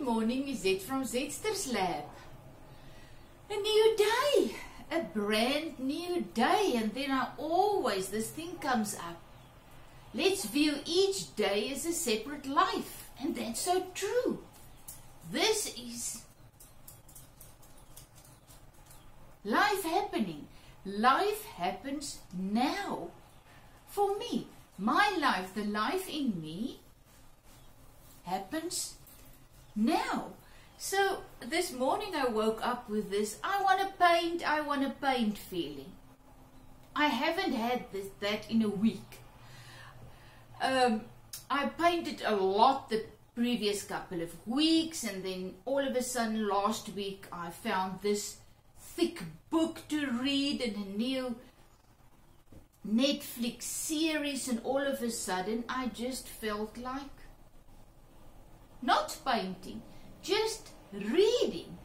morning, Zet from Zetster's Lab. A new day, a brand new day, and then this thing comes up. Let's view each day as a separate life, and that's so true. This is life happening. Life happens now. For me, my life, the life in me, happens now. So this morning I woke up with this, I want to paint feeling. I haven't had that in a week. I painted a lot the previous couple of weeks, and then all of a sudden last week I found this thick book to read and a new Netflix series, and all of a sudden I just felt like not painting, just reading.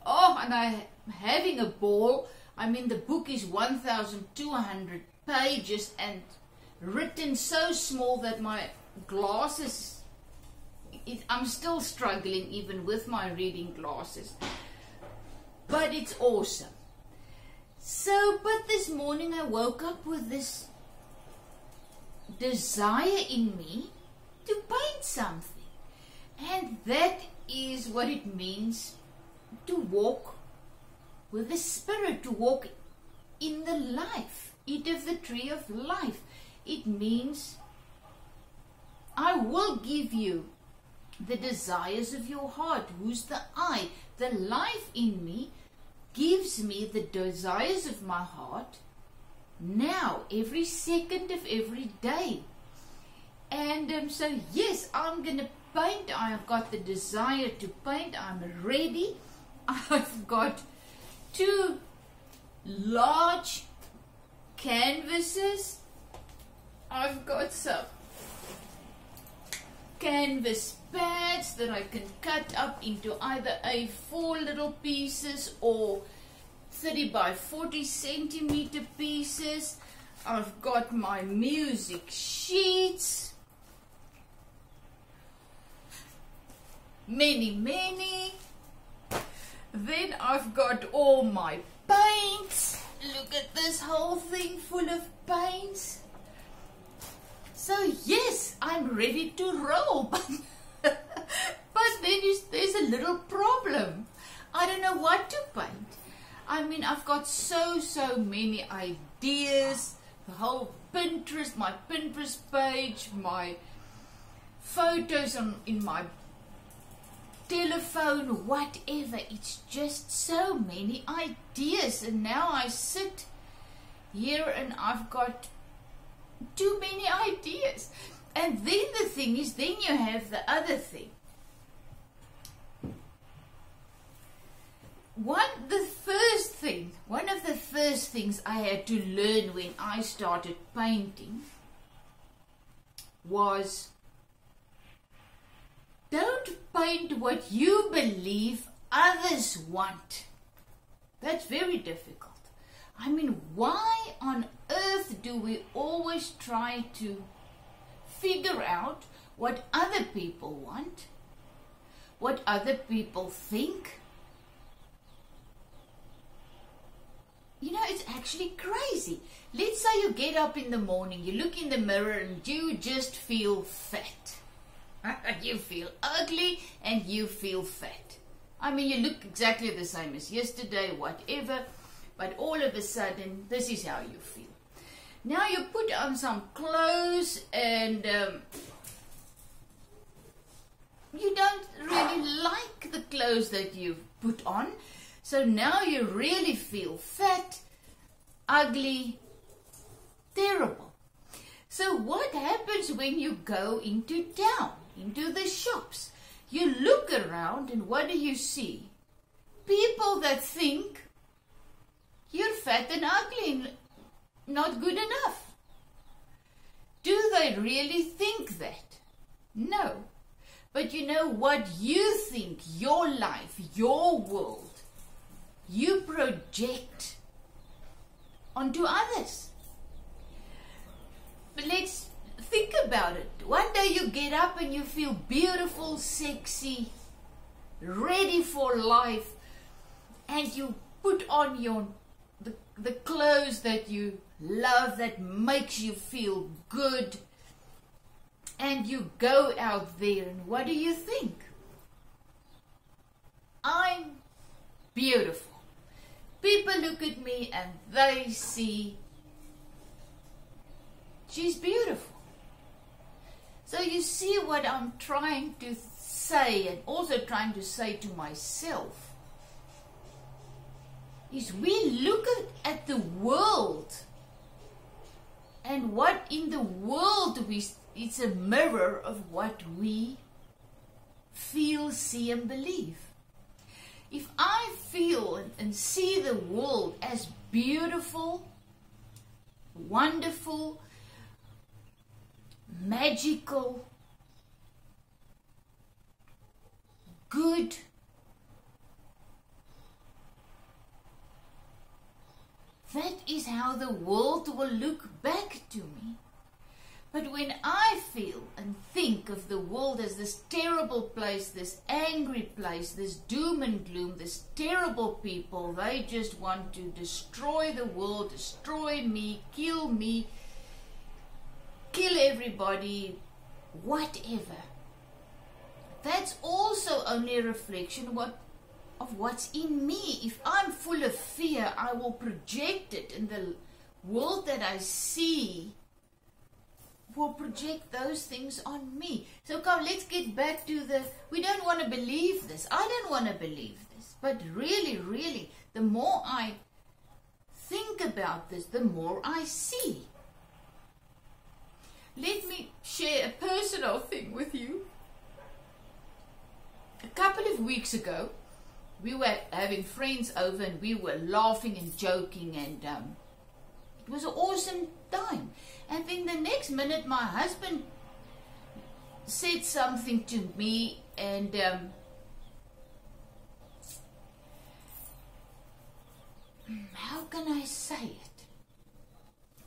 Oh, and I'm having a ball. I mean, the book is 1,200 pages and written so small that my glasses, I'm still struggling even with my reading glasses. But it's awesome. So, but this morning I woke up with this desire in me to paint something. And that is what it means to walk with the Spirit, to walk in the life, eat of the tree of life. It means I will give you the desires of your heart. Who's the I? The life in me gives me the desires of my heart now, every second of every day. And so yes, I'm going to paint. I've got the desire to paint. I'm ready. I've got 2 large canvases. I've got some canvas pads that I can cut up into either A4 little pieces or 30 by 40 centimeter pieces. I've got my music sheets, many. Then I've got all my paints. Look at this whole thing full of paints. So yes, I'm ready to roll, but then there's a little problem. I don't know what to paint. I mean, I've got so many ideas. The whole Pinterest, my Pinterest page, my photos in my telephone, whatever. It's just so many ideas, and now I sit here and I've got too many ideas. And then the thing is, then you have the other thing. One of the first things I had to learn when I started painting was, don't paint what you believe others want. That's very difficult. I mean, why on earth do we always try to figure out what other people want, what other people think? You know, it's actually crazy. Let's say you get up in the morning, you look in the mirror and you just feel fat. You feel ugly and you feel fat. I mean, you look exactly the same as yesterday, whatever, but all of a sudden, this is how you feel. Now you put on some clothes and you don't really like the clothes that you've put on. So now you really feel fat, ugly, terrible. So what happens when you go into town, into the shops? You look around and what do you see? People that think you're fat and ugly and not good enough. Do they really think that? No. But you know what you think, your life, your world, you project onto others. But let's think about it. One day you get up and you feel beautiful, sexy, ready for life, and you put on the clothes that you love, that makes you feel good, and you go out there, and what do you think? I'm beautiful. People look at me and they see she's beautiful. So you see what I'm trying to say, and also trying to say to myself, is we look at the world, and what in the world it's a mirror of what we feel, see and believe. If I feel and see the world as beautiful, wonderful, magical, good, that is how the world will look back to me. But when I feel and think of the world as this terrible place, this angry place, this doom and gloom, this terrible people, they just want to destroy the world, destroy me, kill everybody, whatever. That's also only a reflection of what's in me. If I'm full of fear, I will project it, and the world that I see will project those things on me. So come, let's get back to we don't want to believe this. I don't want to believe this. But really, really, the more I think about this, the more I see. Let me share a personal thing with you. A couple of weeks ago, we were having friends over, and we were laughing and joking, and it was an awesome time. And then the next minute, my husband said something to me, and how can I say it?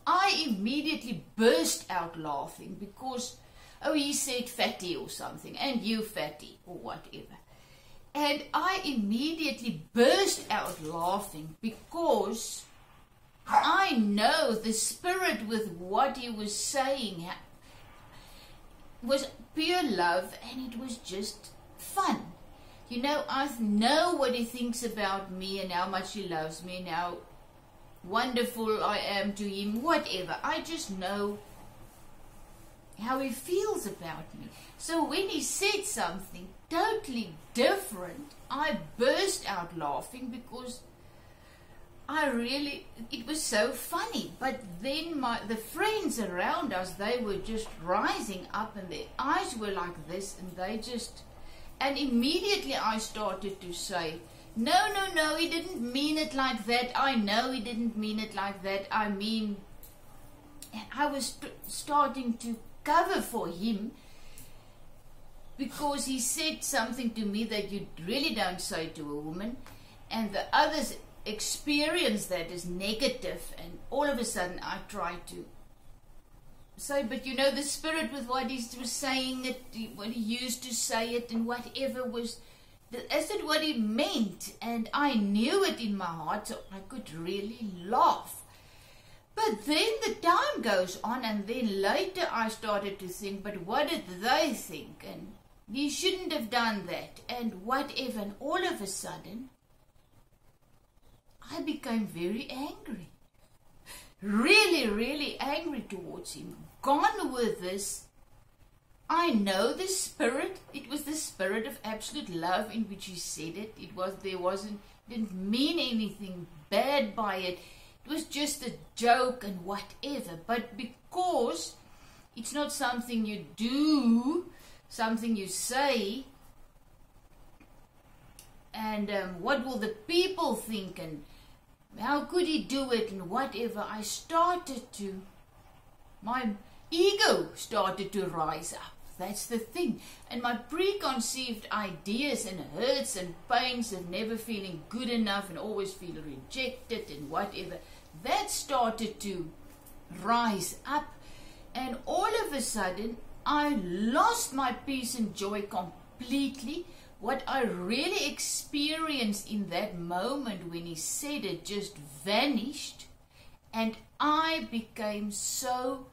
I immediately burst out laughing because, he said fatty or something, and you fatty or whatever. And I immediately burst out laughing because I know the spirit with what he was saying was pure love, and it was just fun. You know, I know what he thinks about me and how much he loves me and how wonderful I am to him, whatever. I just know how he feels about me. So when he said something totally different, I burst out laughing because it was so funny. But then the friends around us, they were just rising up, and their eyes were like this, and immediately I started to say, no, he didn't mean it like that. I know he didn't mean it like that. I mean, and I was starting to cover for him because he said something to me that you really don't say to a woman, and the others experience that as negative, and all of a sudden I tried to say, but you know, the spirit with what he was saying, what he used to say it, and whatever was, is it what he meant? And I knew it in my heart, so I could really laugh. But then the time goes on, and then later I started to think, but what did they think? And he shouldn't have done that, and whatever. And all of a sudden, I became very angry. Really, really angry towards him. Gone with this. I know the spirit. It was the spirit of absolute love in which he said it. Didn't mean anything bad by it. It was just a joke and whatever. But because it's not something you do, something you say, and what will the people think, and how could he do it, and whatever, my ego started to rise up. That's the thing. And my preconceived ideas and hurts and pains of never feeling good enough and always feeling rejected and whatever, that started to rise up. And all of a sudden, I lost my peace and joy completely what I really experienced in that moment when he said it just vanished, and I became so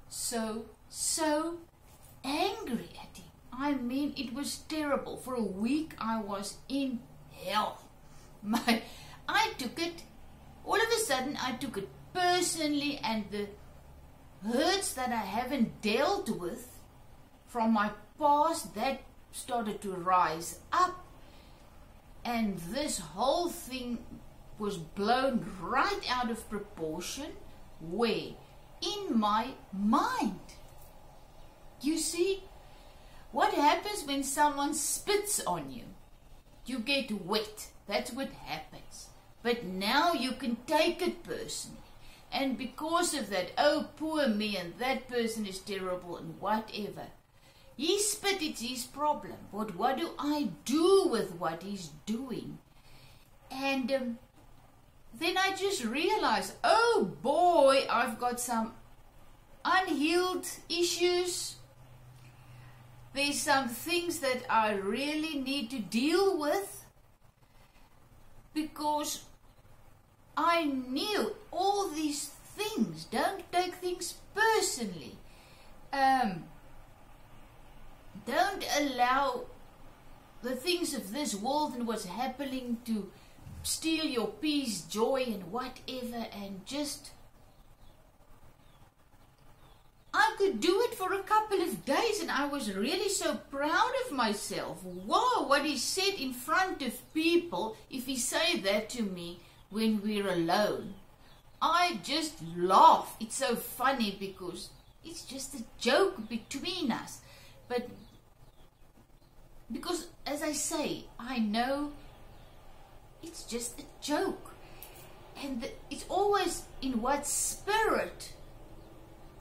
angry at him. I mean, it was terrible. For a week I was in hell. I took it, all of a sudden I took it personally, and the hurts that I haven't dealt with from my past, that started to rise up, and this whole thing was blown right out of proportion. Where? In my mind. You see, what happens when someone spits on you? You get wet. That's what happens. But now you can take it personally. And because of that, oh, poor me, and that person is terrible, and whatever. He spit, it's his problem. But what do I do with what he's doing? And then I just realized, oh boy, I've got some unhealed issues. There's some things that I really need to deal with, because I knew all these things. Don't take things personally. Don't allow the things of this world and what's happening to steal your peace, joy, and whatever, and just... I could do it for a couple of days, and I was really so proud of myself. Wow, what he said in front of people, if he say that to me when we're alone, I just laugh. It's so funny because it's just a joke between us. But because, as I say, I know it's just a joke. And it's always in what spirit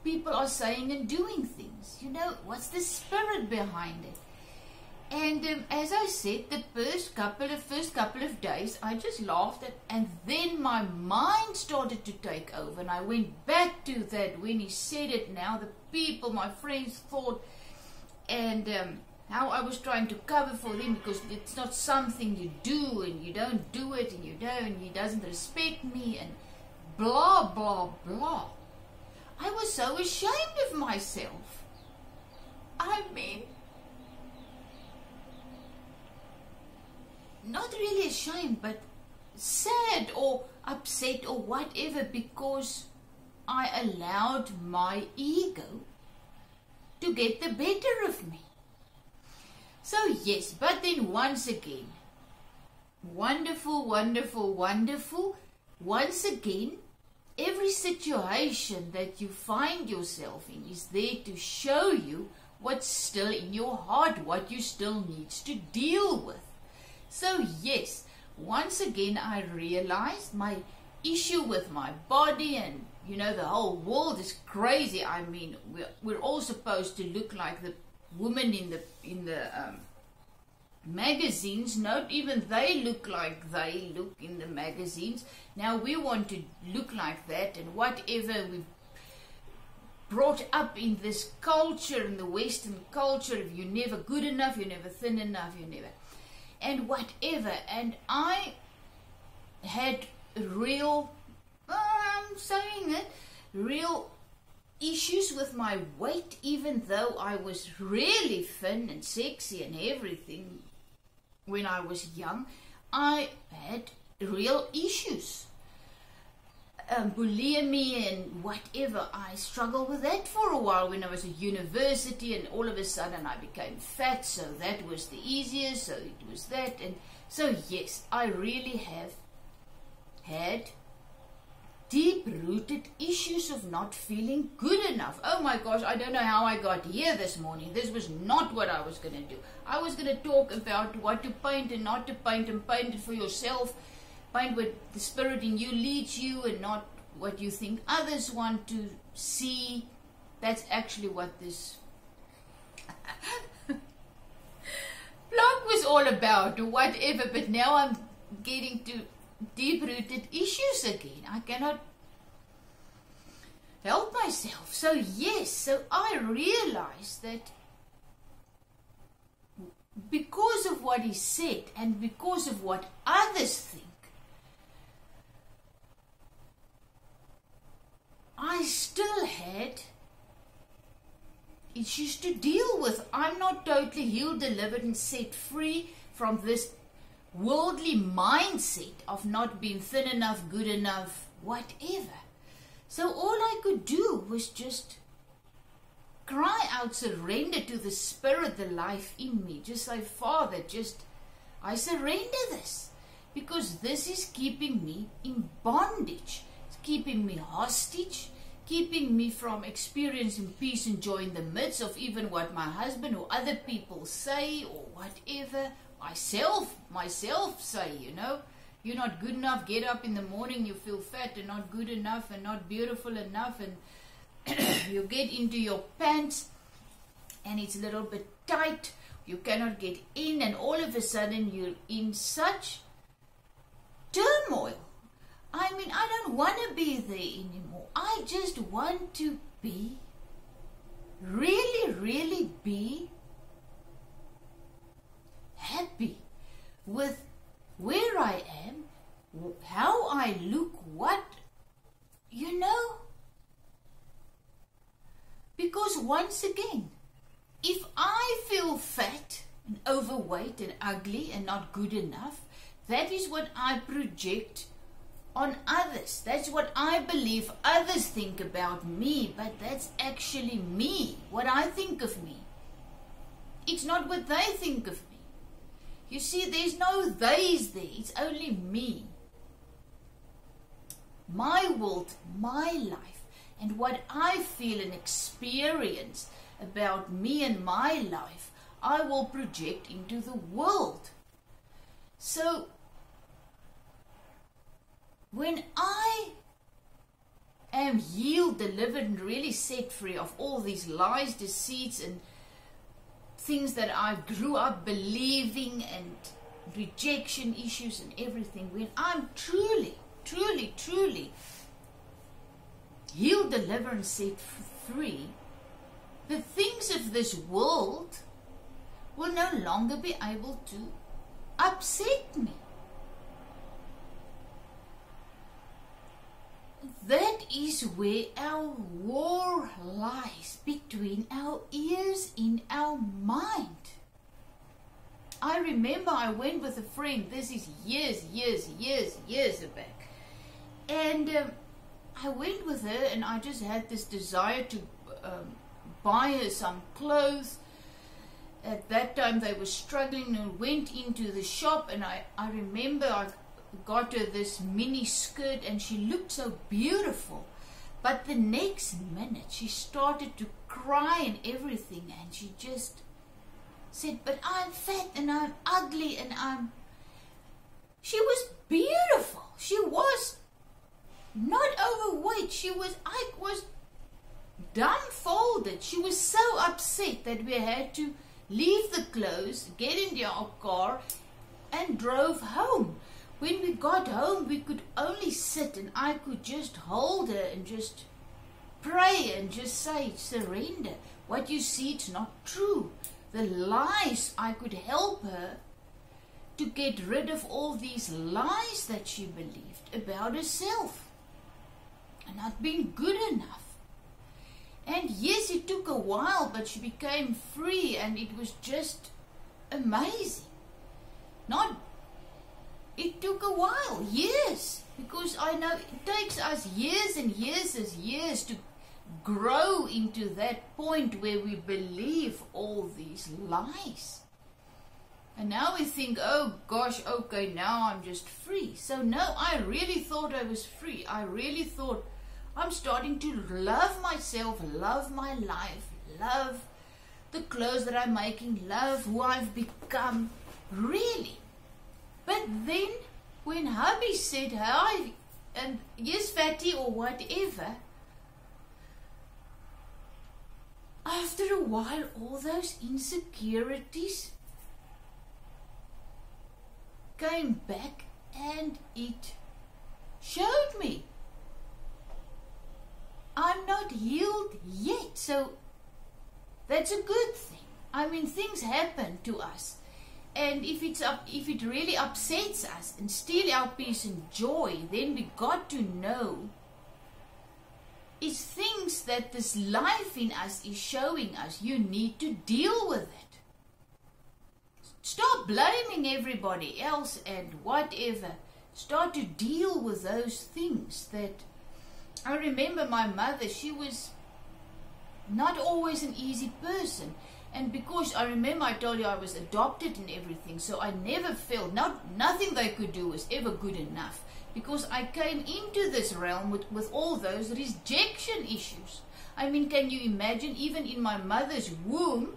people are saying and doing things. You know, what's the spirit behind it? And as I said, the first couple of days, I just laughed at, and then my mind started to take over, and I went back to that when he said it. Now the people, my friends, thought, and how I was trying to cover for them, because it's not something you do, and you don't do it, and you don't, he doesn't respect me, and blah blah blah. I was so ashamed of myself. I mean, not really ashamed, but sad or upset or whatever, because I allowed my ego to get the better of me. So yes, but then once again, wonderful, wonderful, wonderful, once again, every situation that you find yourself in is there to show you what's still in your heart, what you still need to deal with. So yes, once again I realized my issue with my body, and you know, the whole world is crazy. I mean, we're all supposed to look like the women in the magazines. Not even they look like they look in the magazines. Now we want to look like that, and whatever we've brought up in this culture, in the Western culture, if you're never good enough, you're never thin enough, you're never, and whatever. And I had real, I'm saying it, real issues with my weight, even though I was really thin and sexy and everything when I was young. I had real issues. Bulimia and whatever. I struggled with that for a while when I was at university, and all of a sudden I became fat, so that was the easiest, so it was that. And so yes, I really have had deep-rooted issues of not feeling good enough. Oh my gosh, I don't know how I got here this morning. This was not what I was going to do. I was going to talk about what to paint and not to paint, and paint it for yourself. Paint what the spirit in you leads you, and not what you think others want to see. That's actually what this blog was all about, or whatever. But now I'm getting to deep-rooted issues again. I cannot help myself. So yes, so I realized that because of of what he said and because of what others think, I still had issues to deal with. I'm not totally healed, delivered, and set free from this worldly mindset of not being thin enough, good enough, whatever. So all I could do was just cry out, surrender to the Spirit, the life in me. Just say, Father, I surrender this, because this is keeping me in bondage. It's keeping me hostage, keeping me from experiencing peace and joy in the midst of even what my husband or other people say or whatever. Myself say, you're not good enough. Get up in the morning, you feel fat and not good enough and not beautiful enough, and you get into your pants and it's a little bit tight. You cannot get in, and all of a sudden you're in such turmoil. I mean, I don't want to be there anymore. I just want to be, really, really be happy with where I am, how I look, because once again, if I feel fat and overweight and ugly and not good enough, that is what I project on others. That's what I believe others think about me, but that's actually me, what I think of me. It's not what they think of me. You see, there's no theys there. It's only me. My world, my life, and what I feel and experience about me and my life, I will project into the world. So, when I am healed, delivered, and really set free of all these lies, deceits, and things that I grew up believing, and rejection issues and everything, when I'm truly, truly, truly healed, delivered, and set free, the things of this world will no longer be able to upset me. That is where our war lies, between our ears in our mind. I remember I went with a friend, this is years back, and I went with her, and I just had this desire to buy her some clothes. At that time they were struggling, and went into the shop, and I remember I got her this mini skirt, and she looked so beautiful, but the next minute she started to cry and everything, and she just said, but I'm fat and I'm ugly and she was beautiful. She was not overweight. I was dumbfolded. She was so upset that we had to leave the clothes, get into our car, and drove home. When we got home, we could only sit, and I could just hold her and just pray and just say, surrender. What you see, it's not true. The lies, I could help her to get rid of all these lies that she believed about herself and not being good enough. And yes, it took a while, but she became free, and it was just amazing. It took a while, years, because I know it takes us years and years to grow into that point where we believe all these lies. And now we think, oh gosh, okay, now I'm just free. So no, I really thought I was free. I really thought I'm starting to love myself, love my life, love the clothes that I'm making, love who I've become, really. But then, when hubby said, hi, and yes, fatty, or whatever, after a while, all those insecurities came back, and it showed me I'm not healed yet. So that's a good thing. I mean, things happen to us. And if it really upsets us and steal our peace and joy, then we got to know it's things that this life in us is showing us. You need to deal with it. Stop blaming everybody else and whatever. Start to deal with those things. That I remember my mother, she was not always an easy person. And because I remember I told you I was adopted and everything, so I never felt, nothing they could do was ever good enough. Because I came into this realm with all those rejection issues. I mean, can you imagine, even in my mother's womb,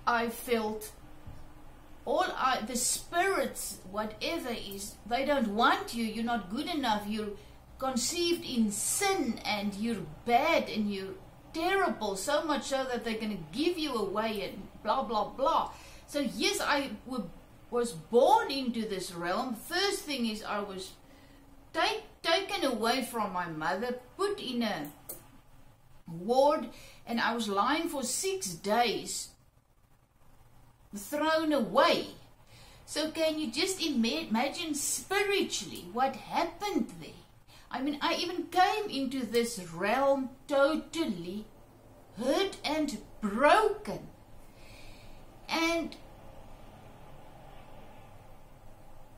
I felt the spirits, whatever is, they don't want you, you're not good enough, you're conceived in sin, and you're bad, and you're terrible, so much so that they're going to give you away, and blah, blah, blah. So yes, I was born into this realm. First thing is I was taken away from my mother, put in a ward, and I was lying for 6 days, thrown away. So can you just imagine spiritually what happened there? I mean, I even came into this realm totally hurt and broken. And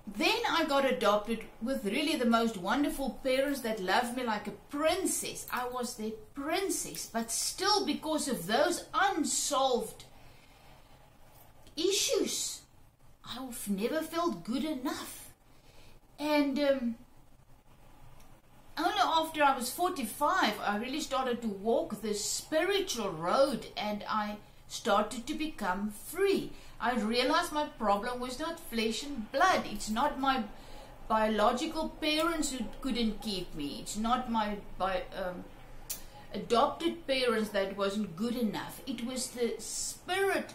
then I got adopted with really the most wonderful parents that loved me like a princess. I was their princess, but still, because of those unsolved issues, I've never felt good enough. And only after I was 45, I really started to walk this spiritual road, and I started to become free. I realized my problem was not flesh and blood. It's not my biological parents who couldn't keep me. It's not my adopted parents that wasn't good enough. It was the spirit,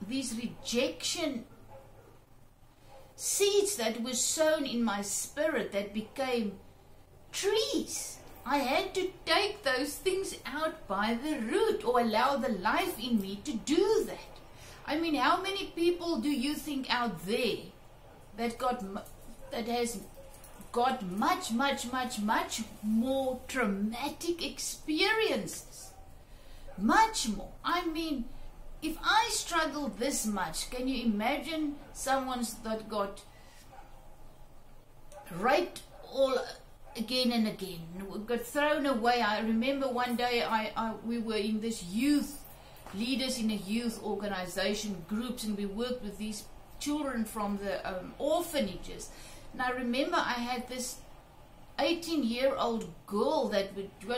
these rejection seeds that were sown in my spirit that became trees. I had to take those things out by the root, or allow the life in me to do that. I mean, how many people do you think out there that has got much more traumatic experiences? Much more. I mean, if I struggle this much, can you imagine someone's that got raped all again and again, got thrown away? I remember one day we were in this youth, leaders in a youth organization, groups, and we worked with these children from the orphanages. And I remember I had this 18-year-old girl that